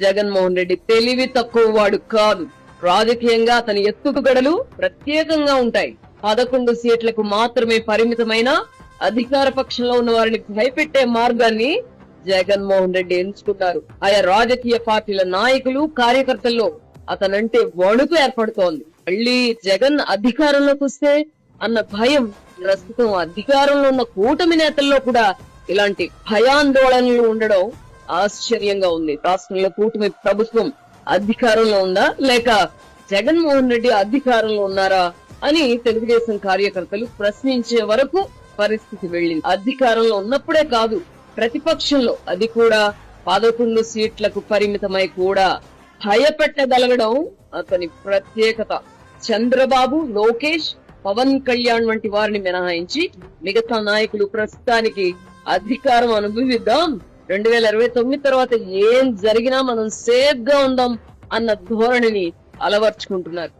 జగన్మోహన్ రెడ్డి తెలివి తక్కువ వాడు కాదు. రాజకీయంగా అతని ఎత్తుగడలు ప్రత్యేకంగా ఉంటాయి. 11 సీట్లకు మాత్రమే పరిమితమైన అధికార పక్షంలో ఉన్న వారిని భయపెట్టే మార్గాన్ని జగన్మోహన్ రెడ్డి ఎంచుకున్నారు. ఆయా రాజకీయ పార్టీల నాయకులు, కార్యకర్తల్లో అతనంటే వణుకు ఏర్పడుతోంది. మళ్లీ జగన్ అధికారంలోకి వస్తే అన్న భయం ప్రస్తుతం అధికారంలో ఉన్న కూటమి నేతల్లో కూడా ఇలాంటి భయాందోళనలు ఉండడం ఆశ్చర్యంగా ఉంది. రాష్ట్రంలో కూటమి ప్రభుత్వం అధికారంలో ఉందా లేక జగన్మోహన్ రెడ్డి అధికారంలో ఉన్నారా అని తెలుగుదేశం కార్యకర్తలు ప్రశ్నించే వరకు పరిస్థితి వెళ్ళింది. అధికారంలో ఉన్నప్పుడే కాదు, ప్రతిపక్షంలో, అది కూడా 11 సీట్లకు పరిమితమై కూడా భయపెట్టగలగడం అతని ప్రత్యేకత. చంద్రబాబు, లోకేష్, పవన్ కళ్యాణ్ వంటి వారిని మినహాయించి మిగతా నాయకులు ప్రస్తుతానికి అధికారం అనుభవిద్దాం, 2029 తర్వాత ఏం జరిగినా మనం సేఫ్ గా ఉందాం అన్న ధోరణిని అలవర్చుకుంటున్నారు.